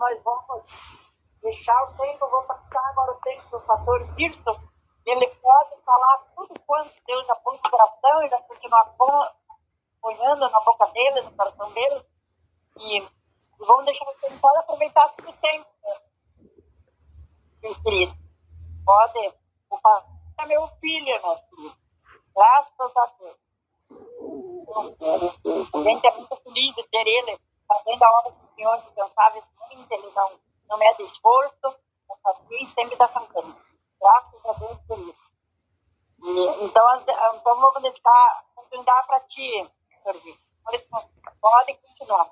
nós vamos deixar o tempo, eu vou passar agora o tempo do pastor Wilson. Ele pode falar tudo quanto Deus já põe no coração, ele vai continuar ponhando na boca dele, no coração dele. E vamos deixar você pode aproveitar todo o tempo, meu querido. Pode. O pastor é meu filho, meu filho. Graças a Deus. A gente é muito feliz de ter ele fazendo a obra do Senhor, incansavelmente, ele não mede esforço, e sempre está fazendo. Graças a Deus por isso. Então vamos dedicar a oportunidade para ti, Sr. Pode continuar.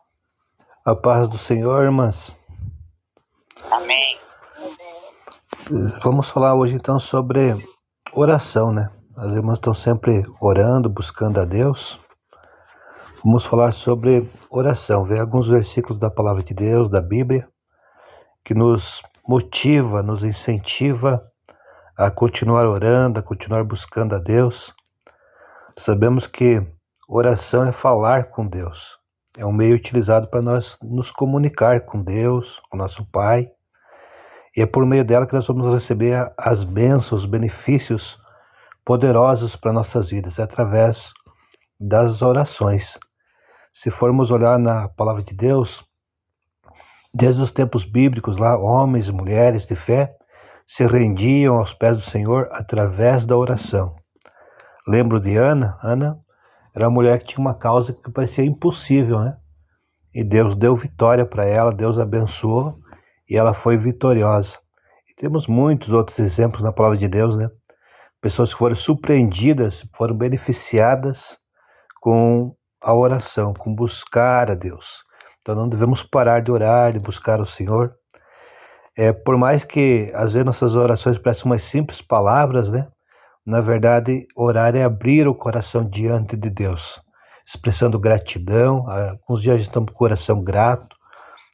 A paz do Senhor, irmãs. Amém. Vamos falar hoje então sobre oração, né? As irmãs estão sempre orando, buscando a Deus. Vamos falar sobre oração, ver alguns versículos da Palavra de Deus, da Bíblia, que nos motiva, nos incentiva a continuar orando, a continuar buscando a Deus. Sabemos que oração é falar com Deus. É um meio utilizado para nós nos comunicar com Deus, com nosso Pai. E é por meio dela que nós vamos receber as bênçãos, os benefícios poderosos para nossas vidas, através das orações. Se formos olhar na Palavra de Deus, desde os tempos bíblicos lá, homens e mulheres de fé se rendiam aos pés do Senhor através da oração. Lembro de Ana. Ana era uma mulher que tinha uma causa que parecia impossível, né? E Deus deu vitória para ela, Deus abençoou e ela foi vitoriosa. E temos muitos outros exemplos na Palavra de Deus, né? Pessoas que foram surpreendidas, foram beneficiadas com a oração, com buscar a Deus. Então não devemos parar de orar, de buscar o Senhor. Por mais que às vezes nossas orações parecem umas simples palavras, né? Na verdade, orar é abrir o coração diante de Deus, expressando gratidão. Alguns dias estamos com o coração grato,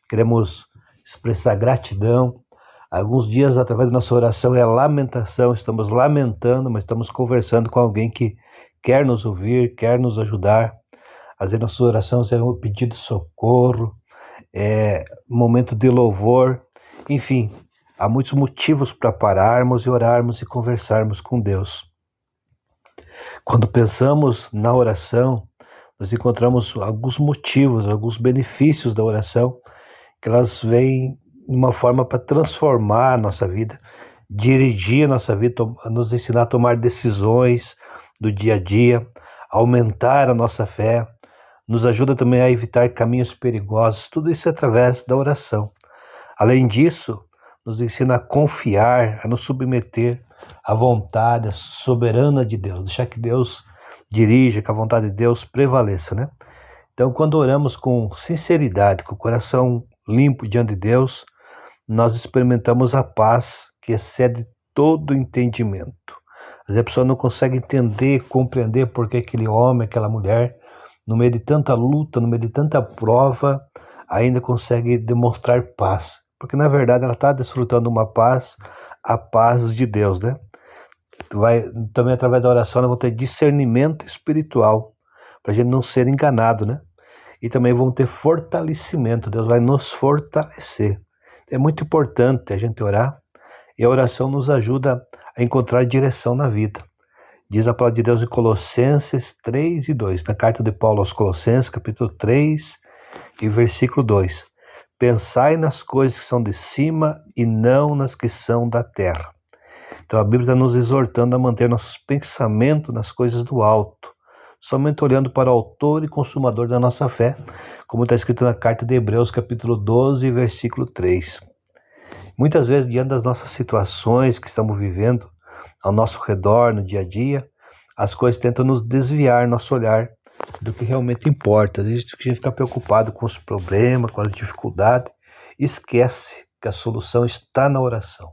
queremos expressar gratidão. Alguns dias, através da nossa oração, é lamentação, estamos lamentando, mas estamos conversando com alguém que quer nos ouvir, quer nos ajudar. Às vezes nossas orações é um pedido de socorro, é um momento de louvor. Enfim, há muitos motivos para pararmos e orarmos e conversarmos com Deus. Quando pensamos na oração, nós encontramos alguns motivos, alguns benefícios da oração, que elas vêm de uma forma para transformar a nossa vida, dirigir a nossa vida, nos ensinar a tomar decisões do dia a dia, aumentar a nossa fé, nos ajuda também a evitar caminhos perigosos, tudo isso é através da oração. Além disso, nos ensina a confiar, a nos submeter à vontade soberana de Deus, deixar que Deus dirija, que a vontade de Deus prevaleça, né? Então, quando oramos com sinceridade, com o coração limpo diante de Deus, nós experimentamos a paz que excede todo entendimento. Às vezes a pessoa não consegue entender, compreender por que aquele homem, aquela mulher, no meio de tanta luta, no meio de tanta prova, ainda consegue demonstrar paz. Porque na verdade ela está desfrutando uma paz, a paz de Deus, né? Também através da oração nós vamos ter discernimento espiritual, para a gente não ser enganado, né? E também vamos ter fortalecimento, Deus vai nos fortalecer. É muito importante a gente orar, e a oração nos ajuda a encontrar direção na vida. Diz a palavra de Deus em Colossenses 3:2, na carta de Paulo aos Colossenses, capítulo 3 e versículo 2. Pensai nas coisas que são de cima e não nas que são da terra. Então a Bíblia está nos exortando a manter nossos pensamentos nas coisas do alto, somente olhando para o autor e consumador da nossa fé, como está escrito na carta de Hebreus, capítulo 12, versículo 3. Muitas vezes, diante das nossas situações que estamos vivendo ao nosso redor, no dia a dia, as coisas tentam nos desviar nosso olhar do que realmente importa. Às vezes a gente fica preocupado com os problemas, com as dificuldades, e esquece que a solução está na oração.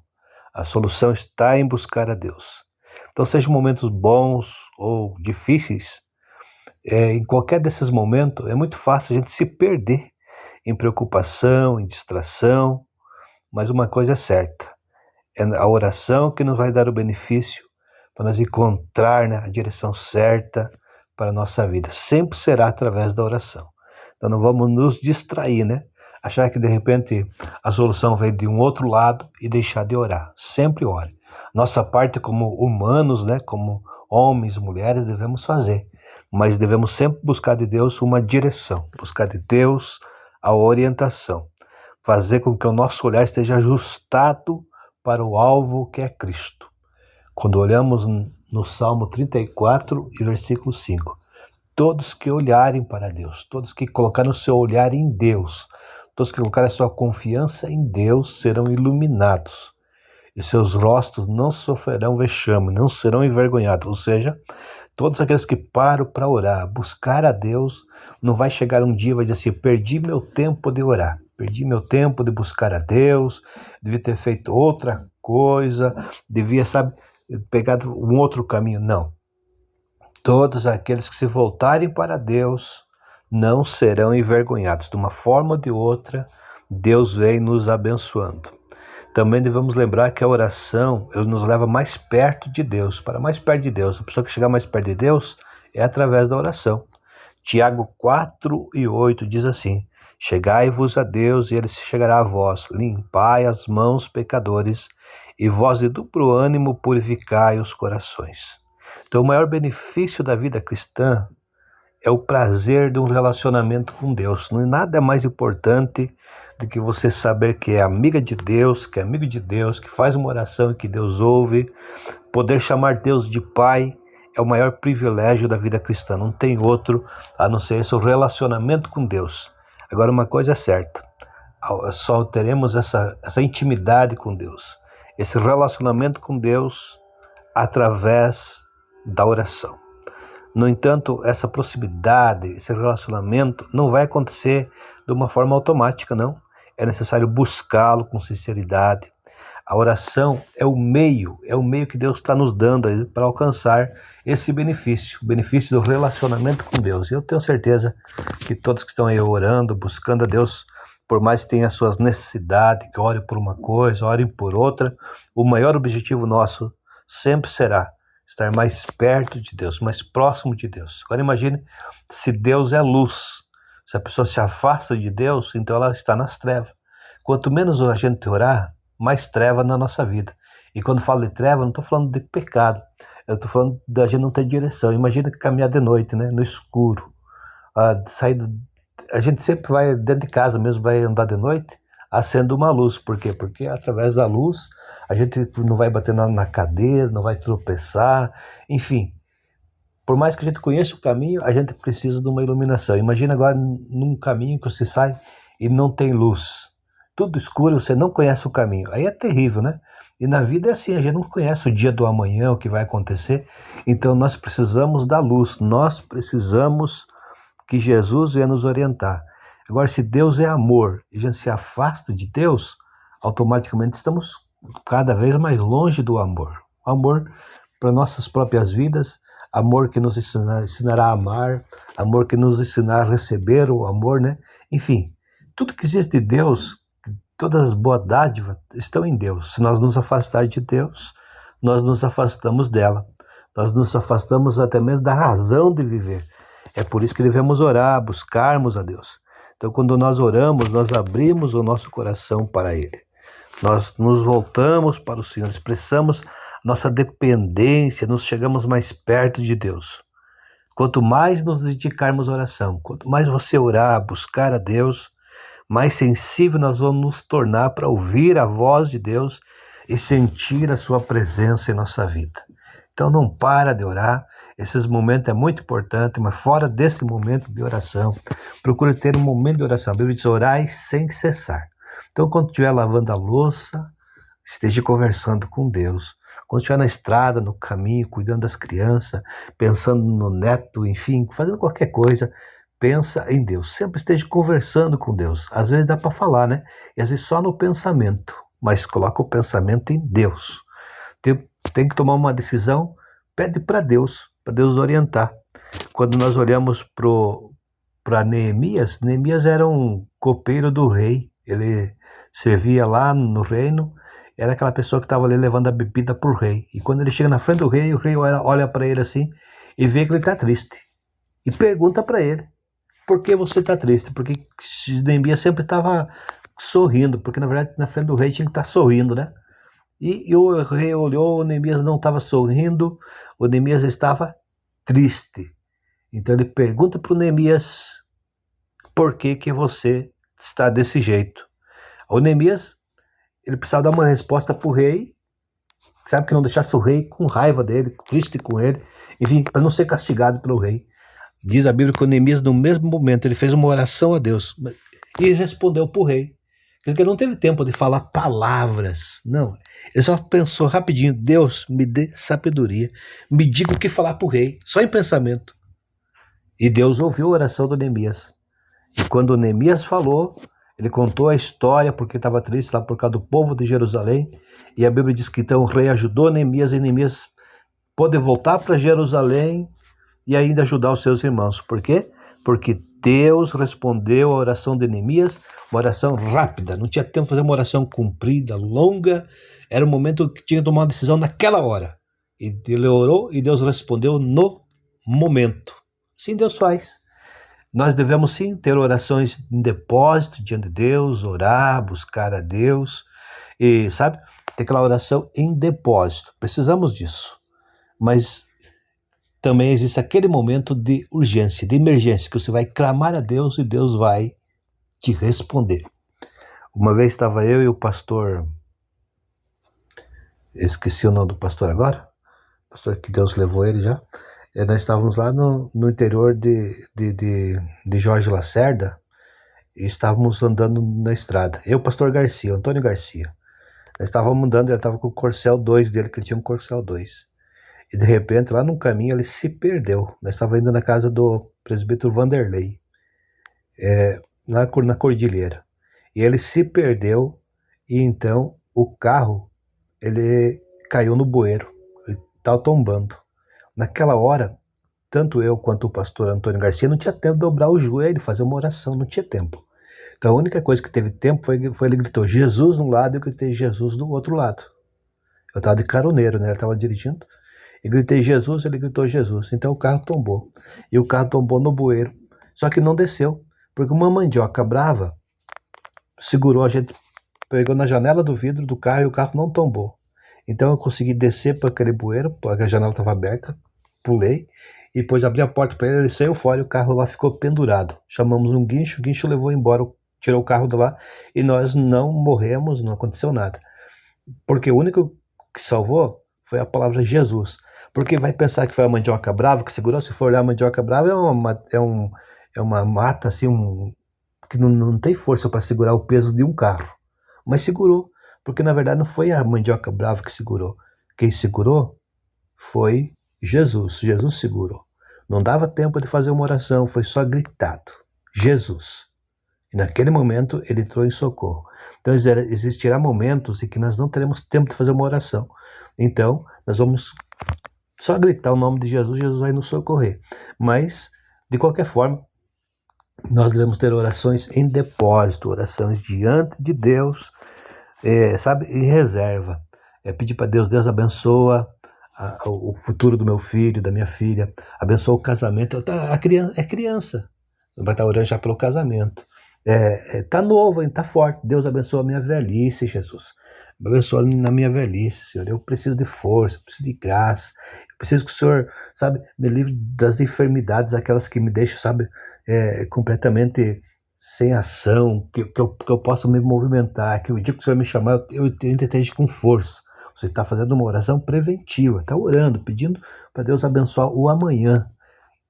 A solução está em buscar a Deus. Então, sejam momentos bons ou difíceis, em qualquer desses momentos, é muito fácil a gente se perder em preocupação, em distração, mas uma coisa é certa, é a oração que nos vai dar o benefício para nós encontrar, né, a direção certa para a nossa vida. Sempre será através da oração. Então não vamos nos distrair, né? achar que de repente a solução vem de um outro lado e deixar de orar. Sempre ore. Nossa parte como humanos, né, como homens, mulheres, devemos fazer, mas devemos sempre buscar de Deus uma direção, buscar de Deus a orientação, fazer com que o nosso olhar esteja ajustado para o alvo que é Cristo. Quando olhamos no Salmo 34 e versículo 5, todos que olharem para Deus, todos que colocarem o seu olhar em Deus, todos que colocarem a sua confiança em Deus serão iluminados, e seus rostos não sofrerão vexame, não serão envergonhados. Ou seja, todos aqueles que param para orar, buscar a Deus, não vai chegar um dia e vai dizer assim, perdi meu tempo de orar, perdi meu tempo de buscar a Deus, devia ter feito outra coisa, devia, pegar um outro caminho. Não. Todos aqueles que se voltarem para Deus não serão envergonhados. De uma forma ou de outra, Deus vem nos abençoando. Também devemos lembrar que a oração nos leva mais perto de Deus, para mais perto de Deus. A pessoa que chegar mais perto de Deus é através da oração. Tiago 4:8 diz assim, chegai-vos a Deus e ele se chegará a vós, limpai as mãos, pecadores, e vós de duplo ânimo purificai os corações. Então o maior benefício da vida cristã é o prazer de um relacionamento com Deus. Não é nada mais importante do que você saber que é amiga de Deus, que é amigo de Deus, que faz uma oração e que Deus ouve. Poder chamar Deus de Pai é o maior privilégio da vida cristã. Não tem outro a não ser esse, o relacionamento com Deus. Agora, uma coisa é certa, só teremos essa intimidade com Deus, esse relacionamento com Deus através da oração. No entanto, essa proximidade, esse relacionamento não vai acontecer de uma forma automática, não. É necessário buscá-lo com sinceridade. A oração é o meio que Deus está nos dando para alcançar esse benefício, o benefício do relacionamento com Deus. E eu tenho certeza que todos que estão aí orando, buscando a Deus, por mais que tenham as suas necessidades, que orem por uma coisa, orem por outra, o maior objetivo nosso sempre será estar mais perto de Deus, mais próximo de Deus. Agora imagine se Deus é luz. Se a pessoa se afasta de Deus, então ela está nas trevas. Quanto menos a gente orar, mais treva na nossa vida. E quando falo de treva, não estou falando de pecado. Eu estou falando da gente não ter direção. Imagina caminhar de noite, né, no escuro. A gente sempre vai dentro de casa mesmo, vai andar de noite, acende uma luz. Por quê? Porque através da luz a gente não vai bater na cadeira, não vai tropeçar, enfim. Por mais que a gente conheça o caminho, a gente precisa de uma iluminação. Imagina agora num caminho que você sai e não tem luz. Tudo escuro, você não conhece o caminho. Aí é terrível, né? E na vida é assim, a gente não conhece o dia do amanhã, o que vai acontecer. Então nós precisamos da luz, nós precisamos que Jesus venha nos orientar. Agora, se Deus é amor e a gente se afasta de Deus, automaticamente estamos cada vez mais longe do amor. Amor para nossas próprias vidas, amor que nos ensinará a amar, amor que nos ensinará a receber o amor, né? Enfim, tudo que existe de Deus, todas as boas dádivas estão em Deus. Se nós nos afastarmos de Deus, nós nos afastamos dela. Nós nos afastamos até mesmo da razão de viver. É por isso que devemos orar, buscarmos a Deus. Então, quando nós oramos, nós abrimos o nosso coração para Ele. Nós nos voltamos para o Senhor, expressamos nossa dependência, nos chegamos mais perto de Deus. Quanto mais nos dedicarmos à oração, quanto mais você orar, buscar a Deus, mais sensível nós vamos nos tornar para ouvir a voz de Deus e sentir a sua presença em nossa vida. Então não para de orar, esses momentos é muito importante, mas fora desse momento de oração, procure ter um momento de oração. A Bíblia diz, orai sem cessar. Então quando estiver lavando a louça, esteja conversando com Deus. Quando estiver na estrada, no caminho, cuidando das crianças, pensando no neto, enfim, fazendo qualquer coisa, pensa em Deus. Sempre esteja conversando com Deus. Às vezes dá para falar, né? E às vezes só no pensamento, mas coloca o pensamento em Deus. Tem que tomar uma decisão, pede para Deus orientar. Quando nós olhamos para Neemias, Neemias era um copeiro do rei. Ele servia lá no reino, era aquela pessoa que estava ali levando a bebida para o rei. E quando ele chega na frente do rei, o rei olha para ele assim e vê que ele está triste. E pergunta para ele, por que você está triste? Porque Neemias sempre estava sorrindo, porque na verdade na frente do rei tinha que estar sorrindo, né? E o rei olhou, o Neemias não estava sorrindo, o Neemias estava triste. Então ele pergunta para o Neemias, por que você está desse jeito? O Neemias, ele precisava dar uma resposta para o rei, sabe, que não deixasse o rei com raiva dele, triste com ele, enfim, para não ser castigado pelo rei. Diz a Bíblia que o Neemias, no mesmo momento, ele fez uma oração a Deus e respondeu para o rei. Quer dizer, que ele não teve tempo de falar palavras, não. Ele só pensou rapidinho, Deus, me dê sabedoria, me diga o que falar para o rei, só em pensamento. E Deus ouviu a oração do Neemias. E quando o Neemias falou, ele contou a história, porque estava triste lá por causa do povo de Jerusalém. E a Bíblia diz que então o rei ajudou Neemias, e Neemias pôde voltar para Jerusalém e ainda ajudar os seus irmãos. Por quê? Porque Deus respondeu a oração de Neemias, uma oração rápida. Não tinha tempo de fazer uma oração comprida, longa. Era um momento que tinha que tomar uma decisão naquela hora. E ele orou e Deus respondeu no momento. Sim, Deus faz. Nós devemos sim ter orações em depósito diante de Deus, orar, buscar a Deus. E sabe, ter aquela oração em depósito. Precisamos disso. Mas também existe aquele momento de urgência, de emergência, que você vai clamar a Deus e Deus vai te responder. Uma vez estava eu e o pastor, eu esqueci o nome do pastor agora, pastor que Deus levou ele já, nós estávamos lá no interior de Jorge Lacerda e estávamos andando na estrada. Eu, pastor Garcia, Antônio Garcia, nós estávamos andando, ele estava com o Corcel 2 dele, que ele tinha um Corcel 2. E de repente, lá no caminho, ele se perdeu. Nós estávamos indo na casa do presbítero Vanderlei, lá na Cordilheira. E ele se perdeu, e então o carro, ele caiu no bueiro, ele estava tombando. Naquela hora, tanto eu quanto o pastor Antônio Garcia não tinha tempo de dobrar o joelho, fazer uma oração, não tinha tempo. Então a única coisa que teve tempo foi ele gritou Jesus de um lado e eu gritei Jesus do outro lado. Eu estava de caroneiro, né? Ele estava dirigindo. E gritei Jesus, ele gritou Jesus. Então o carro tombou. E o carro tombou no bueiro. Só que não desceu. Porque uma mandioca brava segurou a gente, pegou na janela do vidro do carro e o carro não tombou. Então eu consegui descer para aquele bueiro, porque a janela estava aberta, pulei. E depois abri a porta para ele saiu fora e o carro lá ficou pendurado. Chamamos um guincho, o guincho levou embora, tirou o carro de lá e nós não morremos, não aconteceu nada. Porque o único que salvou foi a palavra Jesus. Porque vai pensar que foi a mandioca brava que segurou. Se for olhar, a mandioca brava é uma mata assim, que não tem força para segurar o peso de um carro. Mas segurou, porque na verdade não foi a mandioca brava que segurou. Quem segurou foi Jesus. Jesus segurou. Não dava tempo de fazer uma oração, foi só gritado. Jesus. E naquele momento ele entrou em socorro. Então existirá momentos em que nós não teremos tempo de fazer uma oração. Então nós vamos só gritar o nome de Jesus, Jesus vai nos socorrer. Mas, de qualquer forma, nós devemos ter orações em depósito, orações diante de Deus, sabe, em reserva. Pedir para Deus, Deus abençoa o futuro do meu filho, da minha filha, abençoa o casamento. A criança é criança, vai estar orando já pelo casamento. Tá novo, tá forte. Deus abençoa a minha velhice, Jesus. Abençoa na minha velhice, Senhor. Eu preciso de força, preciso de graça. Eu preciso que o Senhor, sabe, me livre das enfermidades, aquelas que me deixam, sabe, completamente sem ação, que eu possa me movimentar, que o dia que o Senhor me chamar, eu esteja com força. Você está fazendo uma oração preventiva, está orando, pedindo para Deus abençoar o amanhã.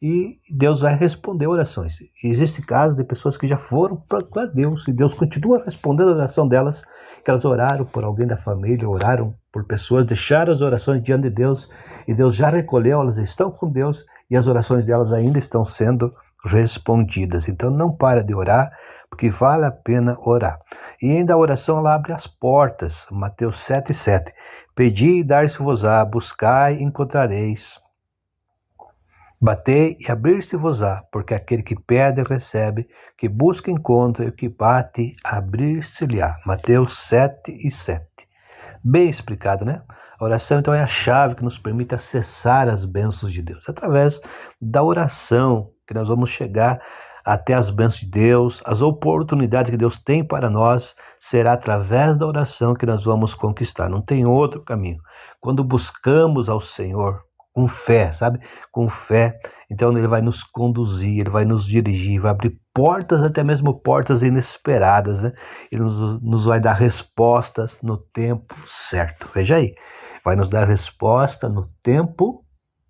E Deus vai responder orações. E existe casos de pessoas que já foram para Deus, e Deus continua respondendo a oração delas, que elas oraram por alguém da família, oraram por pessoas, deixaram as orações diante de Deus, e Deus já recolheu, elas estão com Deus, e as orações delas ainda estão sendo respondidas. Então não para de orar, porque vale a pena orar. E ainda a oração, ela abre as portas. Mateus 7,7. Pedi e dar-se-vos-á, buscai e encontrareis. Batei e abrir-se-vos-á, porque aquele que pede recebe, que busca encontra, e o que bate abrir-se-lhe-á. Mateus 7,7. Bem explicado, né? A oração, então, é a chave que nos permite acessar as bênçãos de Deus. Através da oração que nós vamos chegar até as bênçãos de Deus, as oportunidades que Deus tem para nós, será através da oração que nós vamos conquistar. Não tem outro caminho. Quando buscamos ao Senhor com fé, sabe? Com fé, então Ele vai nos conduzir, Ele vai nos dirigir, vai abrir portas, até mesmo portas inesperadas, né? Ele nos vai dar respostas no tempo certo. Veja aí, vai nos dar resposta no tempo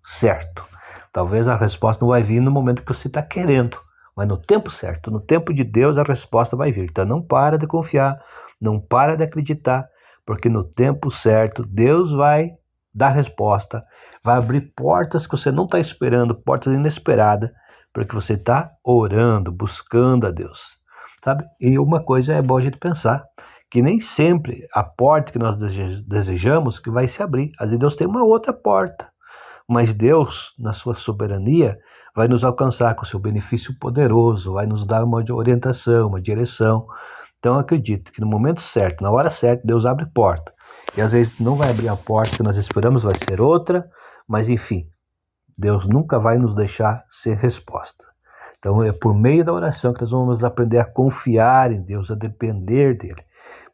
certo. Talvez a resposta não vai vir no momento que você está querendo, mas no tempo certo, no tempo de Deus, a resposta vai vir. Então não para de confiar, não para de acreditar, porque no tempo certo Deus vai dar resposta, vai abrir portas que você não está esperando, portas inesperadas, porque você está orando, buscando a Deus, sabe? E uma coisa é boa a gente pensar, que nem sempre a porta que nós desejamos que vai se abrir. Às vezes Deus tem uma outra porta, mas Deus, na sua soberania, vai nos alcançar com seu benefício poderoso, vai nos dar uma orientação, uma direção. Então eu acredito que no momento certo, na hora certa, Deus abre porta. E às vezes não vai abrir a porta que nós esperamos, vai ser outra, mas enfim, Deus nunca vai nos deixar sem resposta. Então é por meio da oração que nós vamos aprender a confiar em Deus, a depender dEle.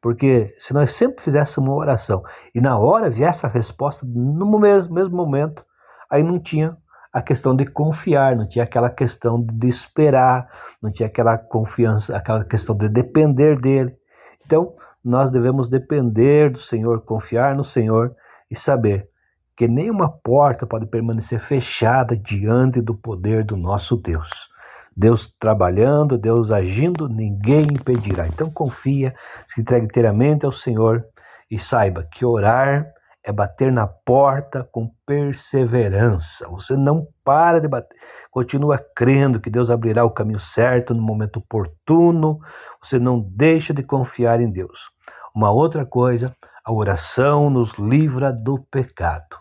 Porque se nós sempre fizéssemos uma oração e na hora viesse a resposta no mesmo momento, aí não tinha a questão de confiar, não tinha aquela questão de esperar, não tinha aquela confiança, aquela questão de depender dEle. Então nós devemos depender do Senhor, confiar no Senhor e saber que nenhuma porta pode permanecer fechada diante do poder do nosso Deus. Deus trabalhando, Deus agindo, ninguém impedirá. Então confia, se entregue inteiramente ao Senhor e saiba que orar é bater na porta com perseverança. Você não para de bater, continua crendo que Deus abrirá o caminho certo no momento oportuno. Você não deixa de confiar em Deus. Uma outra coisa, a oração nos livra do pecado.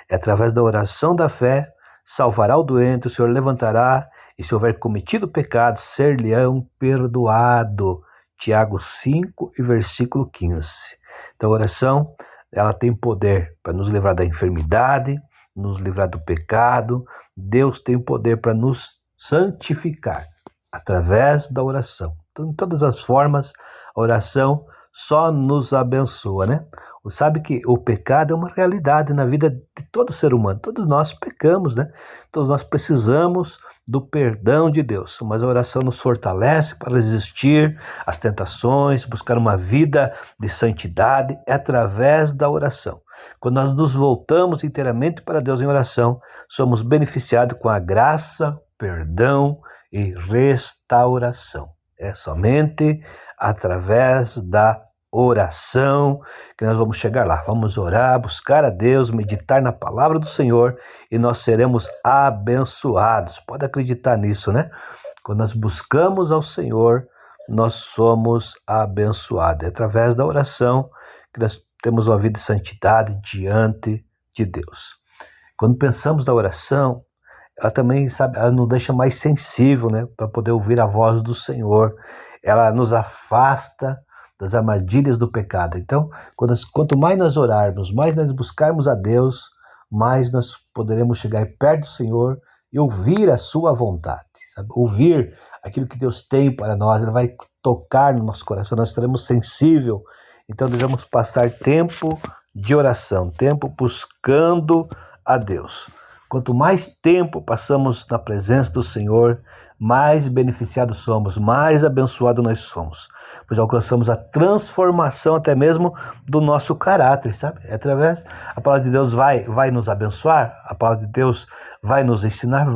É através da oração da fé, salvará o doente, o Senhor levantará, e se houver cometido pecado, ser-lhe-ão perdoado. Tiago 5 e versículo 15. Então a oração, ela tem poder para nos livrar da enfermidade, nos livrar do pecado. Deus tem poder para nos santificar através da oração. Então, em todas as formas, a oração só nos abençoa, né? Sabe que o pecado é uma realidade na vida de todo ser humano. Todos nós pecamos, né? Todos nós precisamos do perdão de Deus. Mas a oração nos fortalece para resistir às tentações, buscar uma vida de santidade. É através da oração. Quando nós nos voltamos inteiramente para Deus em oração, somos beneficiados com a graça, perdão e restauração. É somente através da oração que nós vamos chegar lá. Vamos orar, buscar a Deus, meditar na palavra do Senhor e nós seremos abençoados. Pode acreditar nisso, né? Quando nós buscamos ao Senhor, nós somos abençoados. É através da oração que nós temos uma vida de santidade diante de Deus. Quando pensamos na oração, ela também, sabe, ela nos deixa mais sensível, né, para poder ouvir a voz do Senhor. Ela nos afasta das armadilhas do pecado. Então, quanto mais nós orarmos, mais nós buscarmos a Deus, mais nós poderemos chegar perto do Senhor e ouvir a sua vontade, sabe? Ouvir aquilo que Deus tem para nós. Ele vai tocar no nosso coração, nós estaremos sensíveis. Então, devemos passar tempo de oração, tempo buscando a Deus. Quanto mais tempo passamos na presença do Senhor, mais beneficiados somos, mais abençoados nós somos, pois alcançamos a transformação até mesmo do nosso caráter, sabe? É através, a palavra de Deus vai nos abençoar, a palavra de Deus vai nos ensinar,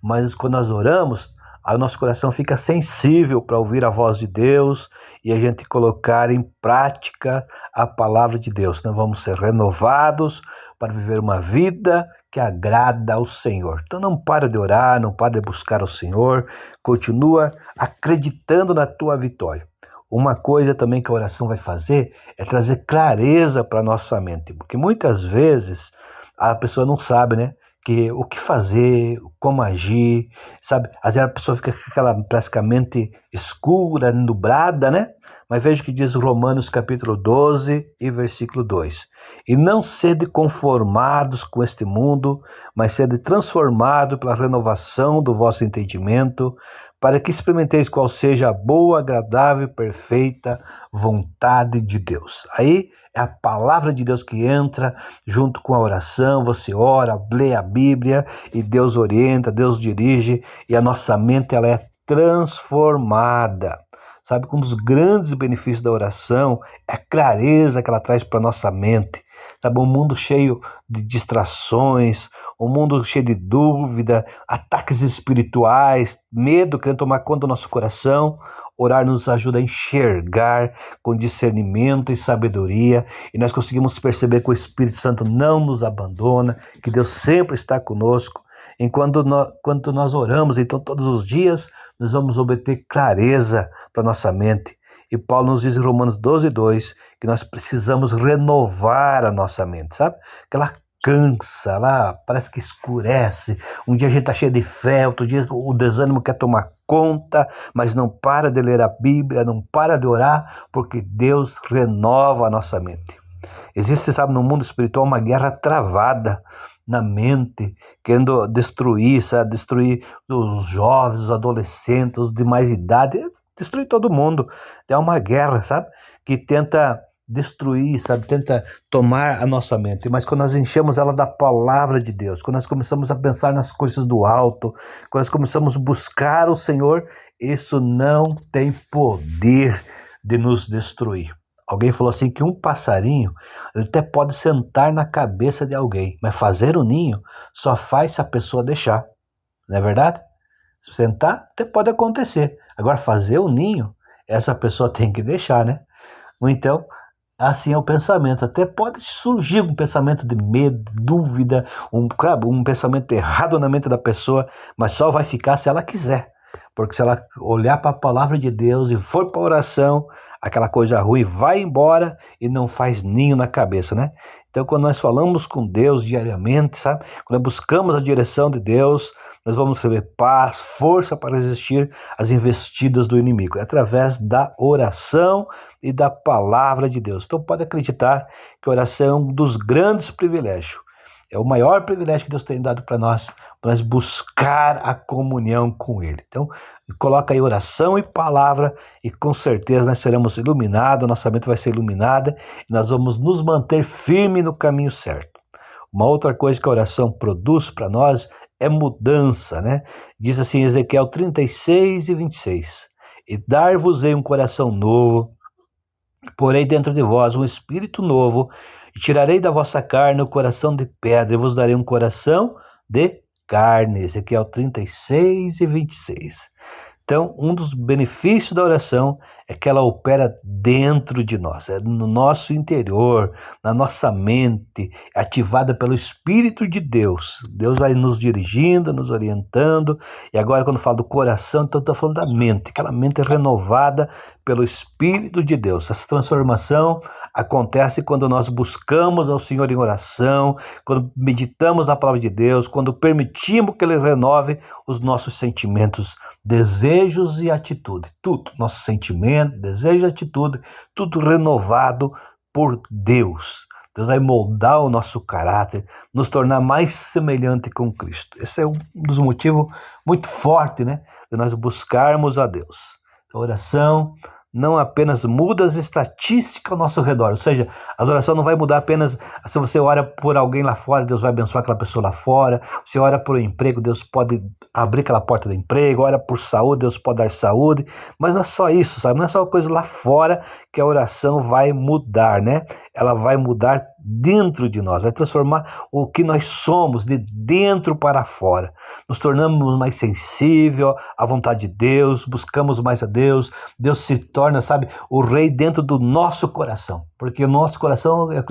mas quando nós oramos, o nosso coração fica sensível para ouvir a voz de Deus e a gente colocar em prática a palavra de Deus. Nós vamos ser renovados para viver uma vida que agrada ao Senhor. Então não para de orar, não para de buscar ao Senhor, continua acreditando na tua vitória. Uma coisa também que a oração vai fazer é trazer clareza para a nossa mente, porque muitas vezes a pessoa não sabe, né, que o que fazer, como agir, sabe? Às vezes a pessoa fica com aquela praticamente escura, nublada, né? Mas veja o que diz Romanos capítulo 12 e versículo 2. E não sede conformados com este mundo, mas sede transformados pela renovação do vosso entendimento, para que experimenteis qual seja a boa, agradável e perfeita vontade de Deus. Aí é a palavra de Deus que entra junto com a oração, você ora, lê a Bíblia e Deus orienta, Deus dirige e a nossa mente ela é transformada. Sabe que um dos grandes benefícios da oração é a clareza que ela traz para a nossa mente. Sabe, um mundo cheio de distrações, um mundo cheio de dúvida, ataques espirituais, medo querendo tomar conta do nosso coração. Orar nos ajuda a enxergar com discernimento e sabedoria, e nós conseguimos perceber que o Espírito Santo não nos abandona, que Deus sempre está conosco. Enquanto nós oramos, então todos os dias, nós vamos obter clareza para nossa mente. E Paulo nos diz em Romanos 12:2 que nós precisamos renovar a nossa mente, sabe? Que ela cansa, ela parece que escurece. Um dia a gente está cheio de fé, outro dia o desânimo quer tomar conta, mas não para de ler a Bíblia, não para de orar, porque Deus renova a nossa mente. Existe, sabe, no mundo espiritual uma guerra travada na mente, querendo destruir, sabe? Destruir os jovens, os adolescentes, os de mais idade, destruir todo mundo. É uma guerra, sabe? Que tenta destruir, sabe? Tenta tomar a nossa mente. Mas quando nós enchemos ela da palavra de Deus, quando nós começamos a pensar nas coisas do alto, quando nós começamos a buscar o Senhor, isso não tem poder de nos destruir. Alguém falou assim que um passarinho ele até pode sentar na cabeça de alguém, mas fazer o ninho só faz se a pessoa deixar. Não é verdade? Sentar até pode acontecer. Agora fazer o ninho, essa pessoa tem que deixar, né? Ou então, assim é o pensamento. Até pode surgir um pensamento de medo, dúvida, um pensamento errado na mente da pessoa, mas só vai ficar se ela quiser. Porque se ela olhar para a palavra de Deus e for para a oração, aquela coisa ruim vai embora e não faz ninho na cabeça, né? Então, quando nós falamos com Deus diariamente, sabe? Quando nós buscamos a direção de Deus, nós vamos receber paz, força para resistir às investidas do inimigo. É através da oração e da palavra de Deus. Então, pode acreditar que a oração é um dos grandes privilégios. É o maior privilégio que Deus tem dado para nós buscar a comunhão com Ele. Então, coloca aí oração e palavra e com certeza nós seremos iluminados, nossa mente vai ser iluminada e nós vamos nos manter firmes no caminho certo. Uma outra coisa que a oração produz para nós é mudança, né? Diz assim em Ezequiel 36:26: E dar-vos-ei um coração novo, porei dentro de vós um espírito novo, e tirarei da vossa carne o coração de pedra, e vos darei um coração de carne. Ezequiel 36:26. Então, um dos benefícios da oração é que ela opera dentro de nós, é no nosso interior, na nossa mente, ativada pelo Espírito de Deus. Deus vai nos dirigindo, nos orientando. E agora, quando eu falo do coração, então estou falando da mente, aquela mente renovada pelo Espírito de Deus. Essa transformação acontece quando nós buscamos ao Senhor em oração, quando meditamos na palavra de Deus, quando permitimos que Ele renove os nossos sentimentos, desejos e atitude. Tudo, nosso sentimento, desejo e atitude, tudo renovado por Deus. Deus vai moldar o nosso caráter, nos tornar mais semelhante com Cristo. Esse é um dos motivos muito fortes, né, de nós buscarmos a Deus. A oração não apenas muda as estatísticas ao nosso redor, ou seja, a oração não vai mudar apenas se você ora por alguém lá fora, Deus vai abençoar aquela pessoa lá fora. Se ora por um emprego, Deus pode abrir aquela porta do emprego. Ora por saúde, Deus pode dar saúde. Mas não é só isso, sabe? Não é só uma coisa lá fora que a oração vai mudar, né? Ela vai mudar dentro de nós, vai transformar o que nós somos de dentro para fora. Nos tornamos mais sensíveis à vontade de Deus, buscamos mais a Deus. Deus se torna, sabe, o rei dentro do nosso coração, porque o nosso coração é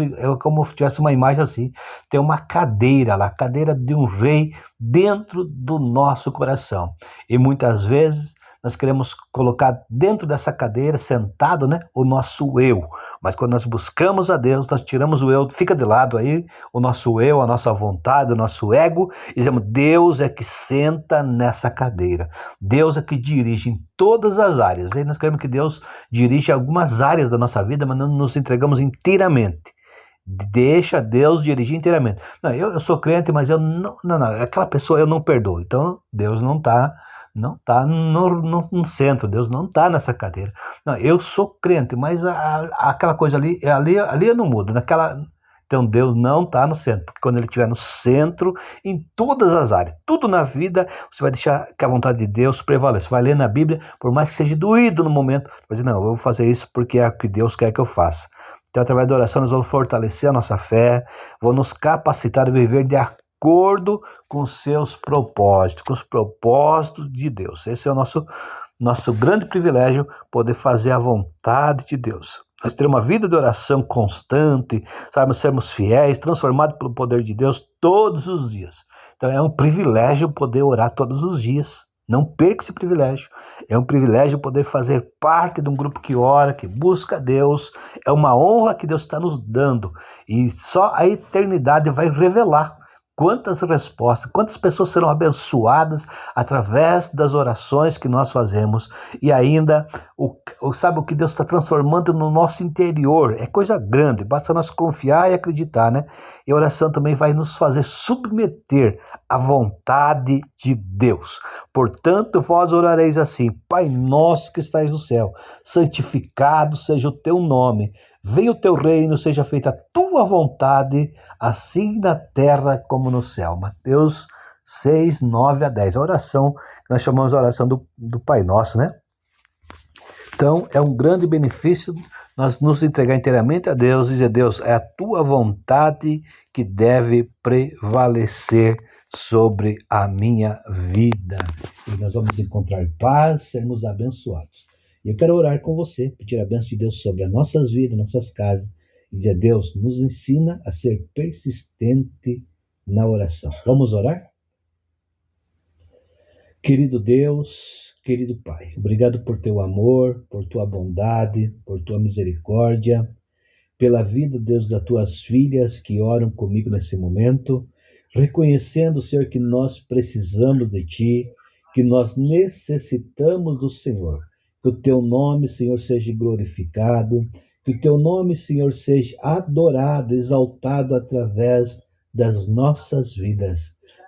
como se tivesse uma imagem assim, tem uma cadeira lá, a cadeira de um rei dentro do nosso coração, e muitas vezes nós queremos colocar dentro dessa cadeira, sentado, né, o nosso eu. Mas quando nós buscamos a Deus, nós tiramos o eu, fica de lado aí o nosso eu, a nossa vontade, o nosso ego, e dizemos, Deus é que senta nessa cadeira. Deus é que dirige em todas as áreas. Aí nós queremos que Deus dirija algumas áreas da nossa vida, mas não nos entregamos inteiramente. Deixa Deus dirigir inteiramente. Não, eu sou crente, mas eu não, aquela pessoa eu não perdoo. Então Deus não está não está no centro, Deus não está nessa cadeira. Não, eu sou crente, mas aquela coisa ali eu não mudo. Então Deus não está no centro, porque quando Ele estiver no centro, em todas as áreas, tudo na vida, você vai deixar que a vontade de Deus prevaleça. Vai ler na Bíblia, por mais que seja doído no momento, vai dizer, não, eu vou fazer isso porque é o que Deus quer que eu faça. Então, através da oração, nós vamos fortalecer a nossa fé, vamos nos capacitar a viver de acordo com os seus propósitos, com os propósitos de Deus. Esse é o nosso grande privilégio, poder fazer a vontade de Deus. Nós teremos uma vida de oração constante, sabe, sermos fiéis, transformados pelo poder de Deus todos os dias. Então é um privilégio poder orar todos os dias. Não perca esse privilégio. É um privilégio poder fazer parte de um grupo que ora, que busca Deus. É uma honra que Deus está nos dando. E só a eternidade vai revelar quantas respostas, quantas pessoas serão abençoadas através das orações que nós fazemos. E ainda, sabe o que Deus está transformando no nosso interior? É coisa grande, basta nós confiar e acreditar, né? E a oração também vai nos fazer submeter à vontade de Deus. Portanto, vós orareis assim: Pai nosso que estais no céu, santificado seja o teu nome. Venha o teu reino, seja feita a tua vontade, assim na terra como no céu. Mateus 6, 9 a 10. A oração que nós chamamos de oração do Pai Nosso, né? Então, é um grande benefício nós nos entregar inteiramente a Deus e dizer: Deus, é a tua vontade que deve prevalecer sobre a minha vida. E nós vamos encontrar paz, sermos abençoados. E eu quero orar com você, pedir a bênção de Deus sobre as nossas vidas, nossas casas, e dizer: Deus, nos ensina a ser persistente na oração. Vamos orar? Querido Deus, querido Pai, obrigado por teu amor, por tua bondade, por tua misericórdia, pela vida, Deus, das tuas filhas que oram comigo nesse momento, reconhecendo, Senhor, que nós precisamos de Ti, que nós necessitamos do Senhor. Que o teu nome, Senhor, seja glorificado, que o teu nome, Senhor, seja adorado, exaltado através das nossas vidas.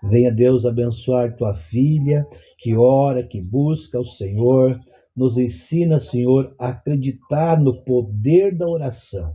Venha, Deus, abençoar tua filha, que ora, que busca o Senhor. Nos ensina, Senhor, a acreditar no poder da oração,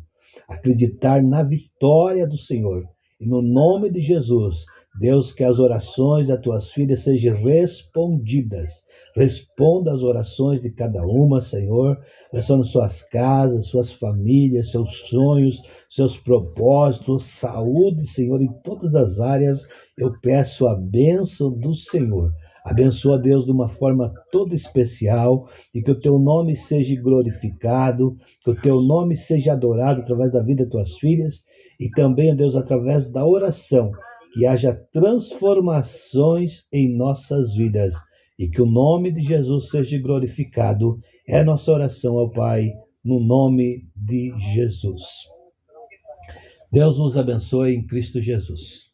acreditar na vitória do Senhor. E no nome de Jesus, Deus, que as orações das tuas filhas sejam respondidas. Responda às orações de cada uma, Senhor, abençoando suas casas, suas famílias, seus sonhos, seus propósitos, saúde, Senhor, em todas as áreas. Eu peço a bênção do Senhor. Abençoa, Deus, de uma forma toda especial, e que o teu nome seja glorificado, que o teu nome seja adorado através da vida de tuas filhas, e também, Deus, através da oração, que haja transformações em nossas vidas, e que o nome de Jesus seja glorificado. É nossa oração ao Pai, no nome de Jesus. Deus nos abençoe em Cristo Jesus.